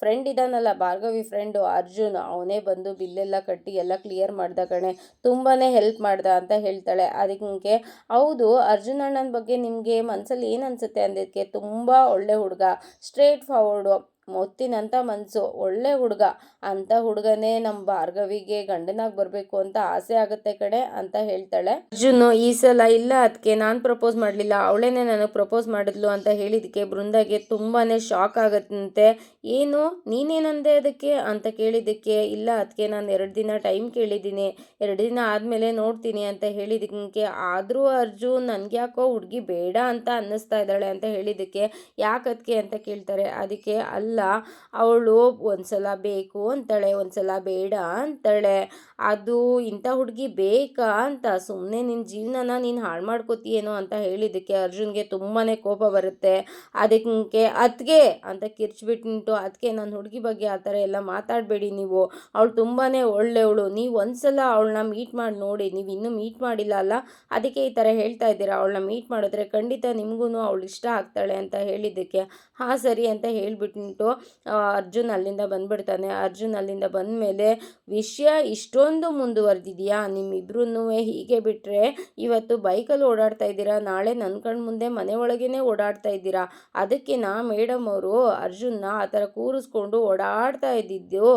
S1: ಫ್ರೆಂಡ್ ಇದ್ದಾನಲ್ಲ ಭಾರ್ಗವಿ ಫ್ರೆಂಡು ಅರ್ಜುನ್, ಅವನೇ ಬಂದು ಬಿಲ್ಲೆಲ್ಲ ಕಟ್ಟಿ ಎಲ್ಲ ಕ್ಲಿಯರ್ ಮಾಡ್ದ ಕಣೆ, ತುಂಬಾ ಹೆಲ್ಪ್ ಮಾಡ್ದ ಅಂತ ಹೇಳ್ತಾಳೆ. ಅದಕ್ಕೆ ಹೌದು ಅರ್ಜುನ್ ಅಣ್ಣನ ಬಗ್ಗೆ ನಿಮಗೆ ಮನಸ್ಸಲ್ಲಿ ಏನು ಅನಿಸುತ್ತೆ ಅಂದಿದ್ದಕ್ಕೆ, ತುಂಬ ಒಳ್ಳೆ ಹುಡುಗ, ಸ್ಟ್ರೇಟ್ ಫಾರ್ವರ್ಡು, ಮೊತ್ತಿನಂಥ ಮನಸ್ಸು, ಒಳ್ಳೆ ಹುಡುಗ, ಅಂಥ ಹುಡುಗನೇ ನಮ್ಮ ಭಾರ್ಗವಿಗೆ ಗಂಡನಾಗಿ ಬರಬೇಕು ಅಂತ ಆಸೆ ಆಗುತ್ತೆ ಕಡೆ ಅಂತ ಹೇಳ್ತಾಳೆ. ಅರ್ಜುನು ಈ ಸಲ ಇಲ್ಲ ಅದಕ್ಕೆ ನಾನು ಪ್ರಪೋಸ್ ಮಾಡಲಿಲ್ಲ, ಅವಳೇನೆ ನನಗೆ ಪ್ರಪೋಸ್ ಮಾಡಿದ್ಲು ಅಂತ ಹೇಳಿದ್ದಕ್ಕೆ ಬೃಂದಾಗೆ ತುಂಬಾ ಶಾಕ್ ಆಗುತ್ತಂತೆ. ಏನು ನೀನೇನಂದೆ ಅದಕ್ಕೆ ಅಂತ ಕೇಳಿದ್ದಕ್ಕೆ, ಇಲ್ಲ ಅದಕ್ಕೆ ನಾನು 2 ದಿನ ಟೈಮ್ ಕೇಳಿದ್ದೀನಿ, 2 ದಿನ ಆದಮೇಲೆ ನೋಡ್ತೀನಿ ಅಂತ ಹೇಳಿದ್ದಕ್ಕೆ, ಆದರೂ ಅರ್ಜುನ್ ನನಗೆ ಯಾಕೋ ಹುಡುಗಿ ಬೇಡ ಅಂತ ಅನ್ನಿಸ್ತಾ ಇದ್ದಾಳೆ ಅಂತ ಹೇಳಿದ್ದಕ್ಕೆ, ಯಾಕದಕ್ಕೆ ಅಂತ ಕೇಳ್ತಾರೆ. ಅದಕ್ಕೆ ಅಲ್ಲ, ಅವಳು ಒಂದ್ಸಲ ಬೇಕು ಅಂತಾಳೆ, ಒಂದ್ಸಲ ಬೇಡ ಅಂತಾಳೆ, ಅದು ಇಂಥ ಹುಡುಗಿ ಬೇಕಾ ಅಂತ, ಸುಮ್ಮನೆ ನಿನ್ನ ಜೀವನನ ನೀನು ಹಾಳು ಮಾಡ್ಕೋತೀಯೇನೋ ಅಂತ ಹೇಳಿದ್ದಕ್ಕೆ ಅರ್ಜುನ್ಗೆ ತುಂಬಾ ಕೋಪ ಬರುತ್ತೆ. ಅದಕ್ಕೆ ಅದ್ಗೆ ಅಂತ ಕಿರ್ಚ್ಬಿಟ್ಟು, ಅದಕ್ಕೆ ನನ್ನ ಹುಡುಗಿ ಬಗ್ಗೆ ಆ ಥರ ಎಲ್ಲ ಮಾತಾಡಬೇಡಿ ನೀವು, ಅವಳು ತುಂಬಾ ಒಳ್ಳೆಯವಳು, ನೀವು ಒಂದ್ಸಲ ಅವಳನ್ನ ಮೀಟ್ ಮಾಡಿ ನೋಡಿ, ನೀವು ಇನ್ನೂ ಮೀಟ್ ಮಾಡಿಲ್ಲ ಅಲ್ಲ, ಅದಕ್ಕೆ ಈ ಥರ ಹೇಳ್ತಾ ಇದ್ದೀರಾ, ಅವಳನ್ನ ಮೀಟ್ ಮಾಡಿದ್ರೆ ಖಂಡಿತ ನಿಮಗೂ ಅವಳು ಇಷ್ಟ ಆಗ್ತಾಳೆ ಅಂತ ಹೇಳಿದ್ದಕ್ಕೆ, ಹಾಂ ಸರಿ ಅಂತ ಹೇಳಿಬಿಟ್ಟು ಅರ್ಜುನ್ ಅಲ್ಲಿಂದ ಬಂದ್ಬಿಡ್ತಾನೆ. ಅರ್ಜುನ್ ಅಲ್ಲಿಂದ ಬಂದಮೇಲೆ, ವಿಷಯ ಇಷ್ಟೊಂದು ಮುಂದುವರೆದಿದೆಯಾ, ನಿಮ್ಮಿಬ್ರೂ ಹೀಗೆ ಬಿಟ್ಟರೆ ಇವತ್ತು ಬೈಕಲ್ಲಿ ಓಡಾಡ್ತಾ ಇದ್ದೀರಾ, ನಾಳೆ ನನ್ನ ಕಣ್ಣು ಮುಂದೆ ಮನೆ ಒಳಗೇ ಓಡಾಡ್ತಾ ಇದ್ದೀರಾ, ಅದಕ್ಕೆ ಮೇಡಮ್ ಅವರು ಅರ್ಜುನ್ನ ಆ ಥರ ಕೂರಿಸ್ಕೊಂಡು ಓಡಾಡ್ತಾ ಇದ್ದಿದ್ದು.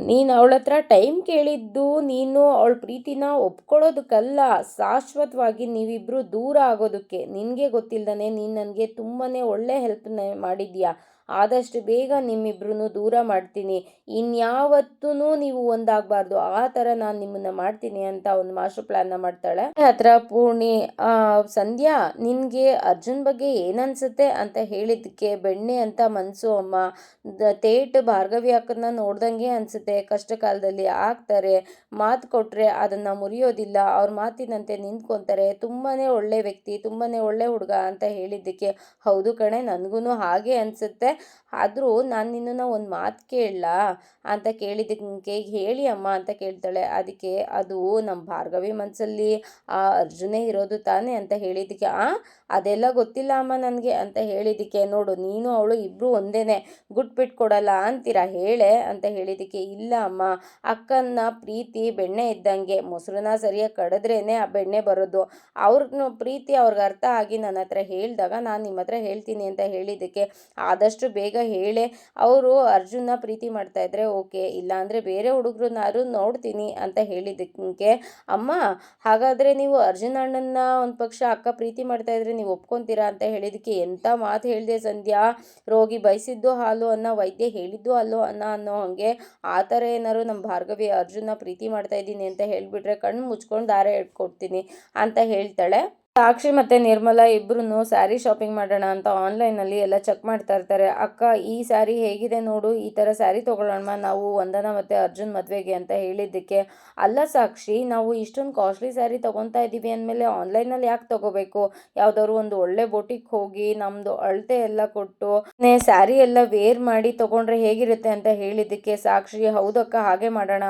S1: ನೀನು ಅವಳ ಹತ್ರ ಟೈಮ್ ಕೇಳಿದ್ದು ನೀನು ಅವಳ ಪ್ರೀತಿನ ಒಪ್ಕೊಳ್ಳೋದಕ್ಕಲ್ಲ, ಶಾಶ್ವತವಾಗಿ ನೀವಿಬ್ರು ದೂರ ಆಗೋದಕ್ಕೆ. ನಿನಗೆ ಗೊತ್ತಿಲ್ಲದೇ ನೀನು ನನಗೆ ತುಂಬಾ ಒಳ್ಳೆ ಹೆಲ್ಪ್ ಮಾಡಿದ್ಯಾ, ಆದಷ್ಟು ಬೇಗ ನಿಮ್ಮಿಬ್ರು ದೂರ ಮಾಡ್ತೀನಿ, ಇನ್ಯಾವತ್ತೂ ನೀವು ಒಂದಾಗಬಾರ್ದು, ಆ ಥರ ನಾನು ನಿಮ್ಮನ್ನು ಮಾಡ್ತೀನಿ ಅಂತ ಒಂದು ಮಾಸ್ಟರ್ ಪ್ಲ್ಯಾನ್ನ ಮಾಡ್ತಾಳೆ. ಹತ್ರ ಪೂರ್ಣಿ, ಸಂಧ್ಯಾ ನಿನಗೆ ಅರ್ಜುನ್ ಬಗ್ಗೆ ಏನನ್ಸುತ್ತೆ ಅಂತ ಹೇಳಿದ್ದಕ್ಕೆ, ಬೆಣ್ಣೆ ಅಂತ ಮನಸ್ಸು ಅಮ್ಮ, ತೇಟ್ ಭಾರ್ಗವಿ ಅಕ್ಕನ್ನ ನೋಡ್ದಂಗೆ ಅನಿಸುತ್ತೆ, ಕಷ್ಟ ಕಾಲದಲ್ಲಿ ಆಗ್ತಾರೆ, ಮಾತು ಕೊಟ್ಟರೆ ಅದನ್ನು ಮುರಿಯೋದಿಲ್ಲ, ಅವ್ರ ಮಾತಿನಂತೆ ನಿಂತ್ಕೊತಾರೆ, ತುಂಬಾ ಒಳ್ಳೆ ವ್ಯಕ್ತಿ, ತುಂಬಾ ಒಳ್ಳೆ ಹುಡುಗ ಅಂತ ಹೇಳಿದ್ದಕ್ಕೆ, ಹೌದು ಕಣೆ ನನಗೂ ಹಾಗೆ ಅನಿಸುತ್ತೆ, ಆದರೂ ನಾನು ನಿನ್ನನ್ನು ಒಂದು ಮಾತು ಕೇಳಲಾ ಅಂತ ಕೇಳಿದ್ದಕ್ಕೆ, ಹೇಳಿ ಅಮ್ಮ ಅಂತ ಕೇಳ್ತಾಳೆ. ಅದಕ್ಕೆ, ಅದು ನಮ್ಮ ಭಾರ್ಗವಿ ಮನಸ್ಸಲ್ಲಿ ಆ ಅರ್ಜುನೇ ಇರೋದು ತಾನೇ ಅಂತ ಹೇಳಿದ್ದಕ್ಕೆ, ಅದೆಲ್ಲ ಗೊತ್ತಿಲ್ಲ ಅಮ್ಮ ನನಗೆ ಅಂತ ಹೇಳಿದ್ದಕ್ಕೆ, ನೋಡು ನೀನು ಅವಳು ಇಬ್ಬರು ಒಂದೇನೆ, ಗುಟ್ಬಿಟ್ಟು ಕೊಡಲ್ಲ ಅಂತೀರಾ ಹೇಳೆ ಅಂತ ಹೇಳಿದ್ದಕ್ಕೆ, ಇಲ್ಲ ಅಮ್ಮ, ಅಕ್ಕನ ಪ್ರೀತಿ ಬೆಣ್ಣೆ ಇದ್ದಂಗೆ, ಮೊಸರನ್ನ ಸರಿಯಾಗಿ ಕಡಿದ್ರೇ ಆ ಬೆಣ್ಣೆ ಬರೋದು, ಅವ್ರನ್ನ ಪ್ರೀತಿ ಅವ್ರಿಗೆ ಅರ್ಥ ಆಗಿ ನನ್ನ ಹತ್ರ ಹೇಳಿದಾಗ ನಾನು ನಿಮ್ಮ ಹತ್ರ ಹೇಳ್ತೀನಿ ಅಂತ ಹೇಳಿದ್ದಕ್ಕೆ, ಆದಷ್ಟು ಬೇಗ ಹೇಳೆ, ಅವರು ಅರ್ಜುನ್ನ ಪ್ರೀತಿ ಮಾಡ್ತಾ ಇದ್ರೆ ಓಕೆ, ಇಲ್ಲಾಂದರೆ ಬೇರೆ ಹುಡುಗರನ್ನಾರು ನೋಡ್ತೀನಿ ಅಂತ ಹೇಳಿದ್ದಕ್ಕೆ, ಅಮ್ಮ ಹಾಗಾದರೆ ನೀವು ಅರ್ಜುನ್ ಅಣ್ಣನ ಒಂದು ಪಕ್ಷ ಅಕ್ಕ ಪ್ರೀತಿ ಮಾಡ್ತಾ ಇದ್ರೆ ನೀವು ಒಪ್ಕೊತೀರಾ ಅಂತ ಹೇಳಿದ್ದಕ್ಕೆ, ಎಂಥ ಮಾತು ಹೇಳಿದೆ ಸಂಧ್ಯಾ, ರೋಗಿ ಬಯಸಿದ್ದು ಹಾಲು ಅನ್ನೋ ವೈದ್ಯ ಹೇಳಿದ್ದು ಅಲ್ಲೋ ಅನ್ನೋ ಹಂಗೆ, ಆ ಥರ ಏನಾದ್ರು ನಮ್ಮ ಭಾರ್ಗವಿ ಅರ್ಜುನ ಪ್ರೀತಿ ಮಾಡ್ತಾ ಇದ್ದೀನಿ ಅಂತ ಹೇಳಿಬಿಟ್ರೆ ಕಣ್ಣು ಮುಚ್ಕೊಂಡು ದಾರ ಇಟ್ಕೊಡ್ತೀನಿ ಅಂತ ಹೇಳ್ತಾಳೆ. ಸಾಕ್ಷಿ ಮತ್ತು ನಿರ್ಮಲಾ ಇಬ್ಬರೂ ಸ್ಯಾರಿ ಶಾಪಿಂಗ್ ಮಾಡೋಣ ಅಂತ ಆನ್ಲೈನಲ್ಲಿ ಎಲ್ಲ ಚೆಕ್ ಮಾಡ್ತಾ ಇರ್ತಾರೆ. ಅಕ್ಕ ಈ ಸ್ಯಾರಿ ಹೇಗಿದೆ ನೋಡು, ಈ ಥರ ಸ್ಯಾರಿ ತೊಗೊಳ್ಳೋಣ ನಾವು ವಂದನಾ ಮತ್ತು ಅರ್ಜುನ್ ಮದುವೆಗೆ ಅಂತ ಹೇಳಿದ್ದಕ್ಕೆ, ಅಲ್ಲ ಸಾಕ್ಷಿ, ನಾವು ಇಷ್ಟೊಂದು ಕಾಸ್ಟ್ಲಿ ಸ್ಯಾರಿ ತೊಗೊತಾ ಇದ್ದೀವಿ ಅಂದಮೇಲೆ ಆನ್ಲೈನಲ್ಲಿ ಯಾಕೆ ತೊಗೋಬೇಕು, ಯಾವುದಾದ್ರು ಒಂದು ಒಳ್ಳೆ ಬೊಟಿಕ್ ಹೋಗಿ ನಮ್ಮದು ಅಳತೆ ಎಲ್ಲ ಕೊಟ್ಟು ಸ್ಯಾರಿ ಎಲ್ಲ ವೇರ್ ಮಾಡಿ ತೊಗೊಂಡ್ರೆ ಹೇಗಿರುತ್ತೆ ಅಂತ ಹೇಳಿದ್ದಕ್ಕೆ, ಸಾಕ್ಷಿ ಹೌದಕ್ಕ ಹಾಗೆ ಮಾಡೋಣ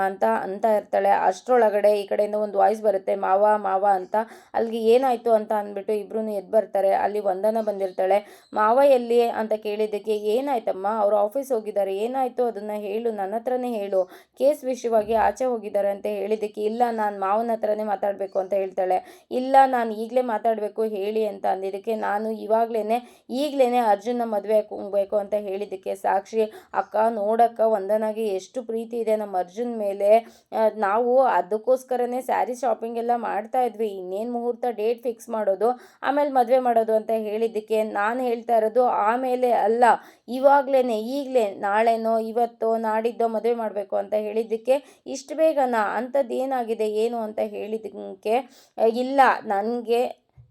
S1: ಅಂತ ಇರ್ತಾಳೆ. ಅಷ್ಟರೊಳಗಡೆ ಈ ಕಡೆಯಿಂದ ಒಂದು ವಾಯ್ಸ್ ಬರುತ್ತೆ, ಮಾವ ಮಾವ ಅಂತ. ಅಲ್ಲಿಗೆ ಏನಾಯಿತು ಅಂತ ಅಂದ್ಬಿಟ್ಟು ಇಬ್ರು ಎದ್ದು ಬರ್ತಾರೆ. ಅಲ್ಲಿ ವಂದನ ಬಂದಿರ್ತಾಳೆ. ಮಾವ ಎಲ್ಲಿ ಅಂತ ಕೇಳಿದ್ದಕ್ಕೆ, ಏನಾಯ್ತಮ್ಮ, ಅವ್ರು ಆಫೀಸ್ ಹೋಗಿದ್ದಾರೆ, ಏನಾಯಿತು ಅದನ್ನು ಹೇಳು, ನನ್ನ ಹತ್ರನೇ ಹೇಳು, ಕೇಸ್ ವಿಷಯವಾಗಿ ಆಚೆ ಹೋಗಿದ್ದಾರೆ ಅಂತ ಹೇಳಿದ್ದಕ್ಕೆ, ಇಲ್ಲ ನಾನು ಮಾವನ ಹತ್ರನೇ ಮಾತಾಡಬೇಕು ಅಂತ ಹೇಳ್ತಾಳೆ. ಇಲ್ಲ ನಾನು ಈಗಲೇ ಮಾತಾಡಬೇಕು ಹೇಳಿ ಅಂತ ಅಂದಿದ್ದಕ್ಕೆ, ನಾನು ಈಗಲೇ ಅರ್ಜುನ್ನ ಮದುವೆ ಹೋಗಬೇಕು ಅಂತ ಹೇಳಿದ್ದಕ್ಕೆ, ಸಾಕ್ಷಿ ಅಕ್ಕ ನೋಡಕ್ಕ ವಂದನಾಗೆ ಎಷ್ಟು ಪ್ರೀತಿ ಇದೆ ನಮ್ಮ ಅರ್ಜುನ್ ಮೇಲೆ, ನಾವು ಅದಕ್ಕೋಸ್ಕರನೇ ಸ್ಯಾರಿ ಶಾಪಿಂಗ್ ಎಲ್ಲ ಮಾಡ್ತಾ ಇದ್ವಿ, ಇನ್ನೇನು ಮುಹೂರ್ತ ಡೇಟ್ ಫಿಕ್ಸ್ ಮಾಡೋದು ಆಮೇಲೆ ಮದುವೆ ಮಾಡೋದು ಅಂತ ಹೇಳಿದ್ದಕ್ಕೆ, ನಾನು ಹೇಳ್ತಾ ಇರೋದು ಆಮೇಲೆ ಅಲ್ಲ, ಈಗಲೇ ನಾಳೆನೋ ಇವತ್ತೋ ನಾಡಿದ್ದೋ ಮದುವೆ ಮಾಡಬೇಕು ಅಂತ ಹೇಳಿದ್ದಕ್ಕೆ, ಇಷ್ಟು ಬೇಗನಾ, ಅಂಥದ್ದು ಏನಾಗಿದೆ ಏನು ಅಂತ ಹೇಳಿದ್ದಕ್ಕೆ, ಇಲ್ಲ ನನಗೆ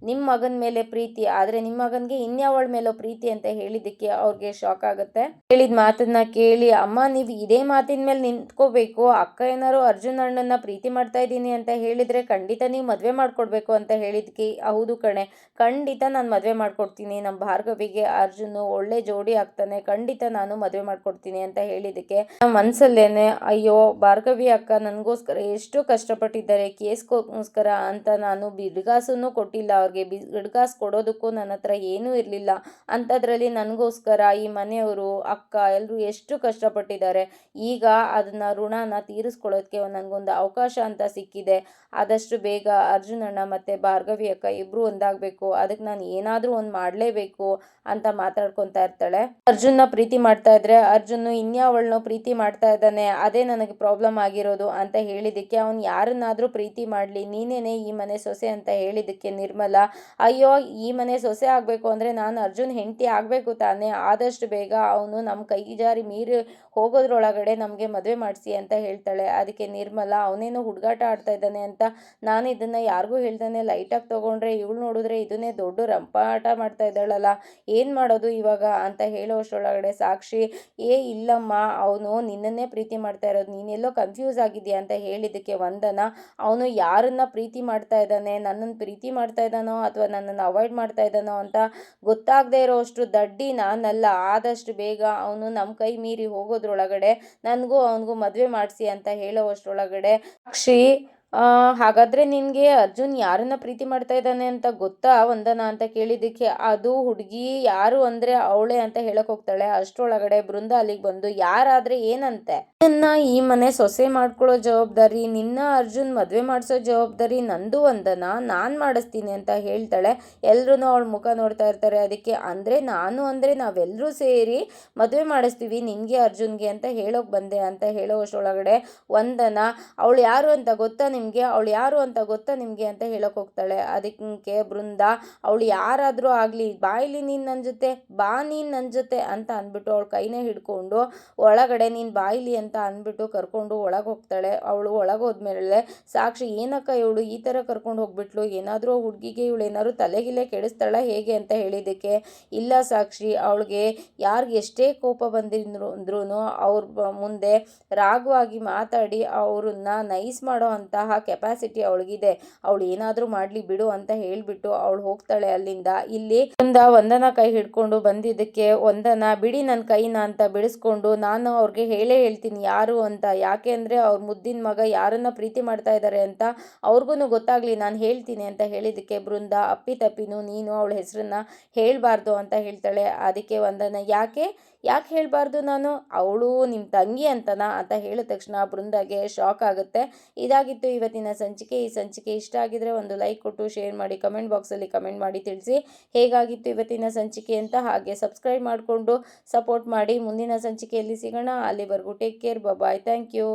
S1: ನಿಮ್ಮ ಮಗನ ಮೇಲೆ ಪ್ರೀತಿ, ಆದರೆ ನಿಮ್ಮ ಮಗನಿಗೆ ಇನ್ಯಾವಳ ಮೇಲೋ ಪ್ರೀತಿ ಅಂತ ಹೇಳಿದ್ದಕ್ಕೆ ಅವ್ರಿಗೆ ಶಾಕ್ ಆಗುತ್ತೆ. ಹೇಳಿದ ಮಾತನ್ನ ಕೇಳಿ, ಅಮ್ಮ ನೀವು ಇದೇ ಮಾತಿನ ಮೇಲೆ ನಿಂತ್ಕೋಬೇಕು, ಅಕ್ಕ ಏನಾರು ಅರ್ಜುನ್ ಅಣ್ಣನ ಪ್ರೀತಿ ಮಾಡ್ತಾ ಇದ್ದೀನಿ ಅಂತ ಹೇಳಿದರೆ ಖಂಡಿತ ನೀವು ಮದುವೆ ಮಾಡಿಕೊಡ್ಬೇಕು ಅಂತ ಹೇಳಿದ್ದಕ್ಕೆ, ಹೌದು ಕಣೆ ಖಂಡಿತ ನಾನು ಮದುವೆ ಮಾಡಿಕೊಡ್ತೀನಿ, ನಮ್ಮ ಭಾರ್ಗವಿಗೆ ಅರ್ಜುನ್ ಒಳ್ಳೆ ಜೋಡಿ ಆಗ್ತಾನೆ, ಖಂಡಿತ ನಾನು ಮದುವೆ ಮಾಡಿಕೊಡ್ತೀನಿ ಅಂತ ಹೇಳಿದ್ದಕ್ಕೆ, ನಮ್ಮ ಮನಸ್ಸಲ್ಲೇನೆ ಅಯ್ಯೋ ಭಾರ್ಗವಿ ಅಕ್ಕ ನನಗೋಸ್ಕರ ಎಷ್ಟು ಕಷ್ಟಪಟ್ಟಿದ್ದಾರೆ, ಕೇಸ್ಗೋಸ್ಕರ ಅಂತ ನಾನು ಬಿಡ್ಗಾಸನ್ನು ಕೊಟ್ಟಿಲ್ಲ ಅವ್ರಿಗೆ, ಹಾಗೆ ಬಿಡ್ಗಾಸ್ ಕೊಡೋದಕ್ಕೂ ನನ್ನ ಹತ್ರ ಏನೂ ಇರಲಿಲ್ಲ. ಅಂಥದ್ರಲ್ಲಿ ನನಗೋಸ್ಕರ ಈ ಮನೆಯವರು, ಅಕ್ಕ ಎಲ್ಲರೂ ಎಷ್ಟು ಕಷ್ಟಪಟ್ಟಿದ್ದಾರೆ. ಈಗ ಅದನ್ನ ಋಣನ ತೀರಿಸ್ಕೊಳ್ಳೋದಕ್ಕೆ ನನಗೊಂದು ಅವಕಾಶ ಅಂತ ಸಿಕ್ಕಿದೆ. ಆದಷ್ಟು ಬೇಗ ಅರ್ಜುನ್ ಅಣ್ಣ ಮತ್ತು ಭಾರ್ಗವಿ ಅಕ್ಕ ಇಬ್ಬರು ಒಂದಾಗಬೇಕು, ಅದಕ್ಕೆ ನಾನು ಏನಾದರೂ ಒಂದು ಮಾಡಲೇಬೇಕು ಅಂತ ಮಾತಾಡ್ಕೊತಾ ಇರ್ತಾಳೆ. ಅರ್ಜುನ್ನ ಪ್ರೀತಿ ಮಾಡ್ತಾ ಇದ್ರೆ ಅರ್ಜುನ್ ಇನ್ಯಾವಳನ್ನೋ ಪ್ರೀತಿ ಮಾಡ್ತಾ ಇದ್ದಾನೆ, ಅದೇ ನನಗೆ ಪ್ರಾಬ್ಲಮ್ ಆಗಿರೋದು ಅಂತ ಹೇಳಿದ್ದಕ್ಕೆ ಅವನು ಯಾರನ್ನಾದರೂ ಪ್ರೀತಿ ಮಾಡಲಿ, ನೀನೇನೆ ಈ ಮನೆ ಸೊಸೆ ಅಂತ ಹೇಳಿದ್ದಕ್ಕೆ ನಿರ್ಮಲ, ಅಯ್ಯೋ ಈ ಮನೆ ಸೊಸೆ ಆಗಬೇಕು ಅಂದರೆ ನಾನು ಅರ್ಜುನ್ ಹೆಂಡತಿ ಆಗಬೇಕು ತಾನೇ, ಆದಷ್ಟು ಬೇಗ ಅವನು ನಮ್ಮ ಕೈ ಜಾರಿ ಮೀರಿ ಹೋಗೋದ್ರೊಳಗಡೆ ನಮಗೆ ಮದುವೆ ಮಾಡಿಸಿ ಅಂತ ಹೇಳ್ತಾಳೆ. ಅದಕ್ಕೆ ನಿರ್ಮಲ, ಅವನೇನೋ ಹುಡುಗಾಟ ಆಡ್ತಾ ಇದ್ದಾನೆ ಅಂತ ನಾನು ಇದನ್ನು ಯಾರಿಗೂ ಹೇಳ್ದಾನೆ ಲೈಟಾಗಿ ತೊಗೊಂಡ್ರೆ ಇವಳು ನೋಡಿದ್ರೆ ಇದನ್ನೇ ದೊಡ್ಡ ರಂಪಾಟ ಮಾಡ್ತಾ ಇದ್ದಾಳಲ್ಲ, ಏನು ಮಾಡೋದು ಇವಾಗ ಅಂತ ಹೇಳೋಷ್ಟರೊಳಗಡೆ ಸಾಕ್ಷಿ, ಇಲ್ಲಮ್ಮ ಅವನು ನಿನ್ನನ್ನೇ ಪ್ರೀತಿ ಮಾಡ್ತಾ ಇರೋದು, ನೀನೆಲ್ಲೋ ಕನ್ಫ್ಯೂಸ್ ಆಗಿದೆಯಾ ಅಂತ ಹೇಳಿದ್ದಕ್ಕೆ ವಂದನ, ಅವನು ಯಾರನ್ನ ಪ್ರೀತಿ ಮಾಡ್ತಾ ಇದ್ದಾನೆ, ನನ್ನನ್ನು ಪ್ರೀತಿ ಮಾಡ್ತಾ ಇದ್ದಾನೋ ಅಥವಾ ನನ್ನನ್ನು ಅವಾಯ್ಡ್ ಮಾಡ್ತಾ ಇದ್ದಾನೋ ಅಂತ ಗೊತ್ತಾಗದೇ ಇರೋ ಅಷ್ಟು ದಡ್ಡಿ ನಾನಲ್ಲ. ಆದಷ್ಟು ಬೇಗ ಅವನು ನಮ್ಮ ಕೈ ಮೀರಿ ಹೋಗೋದ್ರೊಳಗಡೆ ನನಗೂ ಅವನಿಗೂ ಮದುವೆ ಮಾಡಿಸಿ ಅಂತ ಹೇಳೋವಷ್ಟರೊಳಗಡೆ ಸಾಕ್ಷಿ, ಹಾಗಾದರೆ ನಿನಗೆ ಅರ್ಜುನ್ ಯಾರನ್ನ ಪ್ರೀತಿ ಮಾಡ್ತಾ ಇದ್ದಾನೆ ಅಂತ ಗೊತ್ತಾ ವಂದನ ಅಂತ ಕೇಳಿದ್ದಕ್ಕೆ ಅದು ಹುಡುಗಿ ಯಾರು ಅಂದರೆ ಅವಳೇ ಅಂತ ಹೇಳಕ್ಕೆ ಹೋಗ್ತಾಳೆ. ಅಷ್ಟರೊಳಗಡೆ ಬೃಂದ ಅಲ್ಲಿಗೆ ಬಂದು, ಯಾರಾದರೆ ಏನಂತೆ, ನಿನ್ನ ಈ ಮನೆ ಸೊಸೆ ಮಾಡ್ಕೊಳ್ಳೋ ಜವಾಬ್ದಾರಿ, ನಿನ್ನ ಅರ್ಜುನ್ ಮದುವೆ ಮಾಡಿಸೋ ಜವಾಬ್ದಾರಿ ನಂದು ವಂದನ, ನಾನು ಮಾಡಿಸ್ತೀನಿ ಅಂತ ಹೇಳ್ತಾಳೆ. ಎಲ್ಲರೂ ಅವಳ ಮುಖ ನೋಡ್ತಾ ಇರ್ತಾರೆ. ಅದಕ್ಕೆ ಅಂದರೆ ನಾವೆಲ್ಲರೂ ಸೇರಿ ಮದುವೆ ಮಾಡಿಸ್ತೀವಿ ನಿನಗೆ ಅರ್ಜುನ್ಗೆ ಅಂತ ಹೇಳೋಕೆ ಬಂದೆ ಅಂತ ಹೇಳೋವಷ್ಟರೊಳಗಡೆ ವಂದನ, ಅವಳು ಯಾರು ಅಂತ ಗೊತ್ತಾ ನಿಮಗೆ ಅಂತ ಹೇಳೋಕೆ ಹೋಗ್ತಾಳೆ. ಅದಕ್ಕೆ ಬೃಂದ, ಅವಳು ಯಾರಾದರೂ ಆಗಲಿ ಬಾಯಿಲಿ ನೀನು ನನ್ನ ಜೊತೆ ಬಾ, ನೀನು ನನ್ನ ಜೊತೆ ಅಂತ ಅಂದ್ಬಿಟ್ಟು ಅವಳ ಕೈನೇ ಹಿಡ್ಕೊಂಡು ಒಳಗಡೆ ನೀನು ಬಾಯಿಲಿ ಅಂತ ಅಂದ್ಬಿಟ್ಟು ಕರ್ಕೊಂಡು ಒಳಗೆ ಹೋಗ್ತಾಳೆ. ಅವಳು ಒಳಗೆ ಹೋದ್ಮೇಲೆ ಸಾಕ್ಷಿ, ಏನಕ್ಕ ಇವಳು ಈ ಥರ ಕರ್ಕೊಂಡು ಹೋಗ್ಬಿಟ್ಲು, ಏನಾದರೂ ಹುಡುಗಿಗೆ ಇವಳು ಏನಾದ್ರು ತಲೆಗಿಲೆ ಕೆಡಿಸ್ತಾಳ ಹೇಗೆ ಅಂತ ಹೇಳಿದ್ದಕ್ಕೆ, ಇಲ್ಲ ಸಾಕ್ಷಿ, ಅವಳಿಗೆ ಯಾರಿಗೆ ಎಷ್ಟೇ ಕೋಪ ಬಂದಿದ್ರು ಅವ್ರ ಮುಂದೆ ರಾಗವಾಗಿ ಮಾತಾಡಿ ಅವ್ರನ್ನ ನೈಸ್ ಮಾಡೋ ಅಂತಹ ಕೆಪಾಸಿಟಿ ಅವಳಿಗಿದೆ, ಅವಳು ಏನಾದರೂ ಮಾಡಲಿ ಬಿಡು ಅಂತ ಹೇಳಿಬಿಟ್ಟು ಅವಳು ಹೋಗ್ತಾಳೆ ಅಲ್ಲಿಂದ. ಇಲ್ಲಿ ವಂದನ ಕೈ ಹಿಡ್ಕೊಂಡು ಬಂದಿದ್ದಕ್ಕೆ ವಂದನ, ಬಿಡಿ ನನ್ನ ಕೈನ ಅಂತ ಬಿಡಿಸ್ಕೊಂಡು, ನಾನು ಅವ್ರಿಗೆ ಹೇಳ್ತೀನಿ ಯಾರು ಅಂತ, ಯಾಕೆ ಅಂದರೆ ಅವ್ರ ಮುದ್ದಿನ ಮಗ ಯಾರನ್ನ ಪ್ರೀತಿ ಮಾಡ್ತಾ ಇದ್ದಾರೆ ಅಂತ ಅವ್ರಿಗೂ ಗೊತ್ತಾಗಲಿ, ನಾನು ಹೇಳ್ತೀನಿ ಅಂತ ಹೇಳಿದ್ದಕ್ಕೆ ಬೃಂದ, ಅಪ್ಪಿತಪ್ಪಿನೂ ನೀನು ಅವಳ ಹೆಸರನ್ನ ಹೇಳಬಾರ್ದು ಅಂತ ಹೇಳ್ತಾಳೆ. ಅದಕ್ಕೆ ವಂದನ, ಯಾಕೆ ಹೇಳಬಾರ್ದು, ನಾನು ಅವಳು ನಿಮ್ಮ ತಂಗಿ ಅಂತನಾ ಅಂತ ಹೇಳಿದ ತಕ್ಷಣ ಬೃಂದಾಗೆ ಶಾಕ್ ಆಗುತ್ತೆ. ಇದಾಗಿತ್ತು ಇವತ್ತಿನ ಸಂಚಿಕೆ. ಈ ಸಂಚಿಕೆ ಇಷ್ಟ ಆಗಿದ್ರೆ ಒಂದು ಲೈಕ್ ಕೊಟ್ಟು ಶೇರ್ ಮಾಡಿ, ಕಮೆಂಟ್ ಬಾಕ್ಸಲ್ಲಿ ಕಮೆಂಟ್ ಮಾಡಿ ತಿಳಿಸಿ ಹೇಗಾಗಿತ್ತು ಇವತ್ತಿನ ಸಂಚಿಕೆ ಅಂತ. ಹಾಗೆ ಸಬ್ಸ್ಕ್ರೈಬ್ ಮಾಡಿಕೊಂಡು ಸಪೋರ್ಟ್ ಮಾಡಿ. ಮುಂದಿನ ಸಂಚಿಕೆಯಲ್ಲಿ ಸಿಗೋಣ. ಅಲ್ಲಿವರೆಗೂ take care, bye, thank you.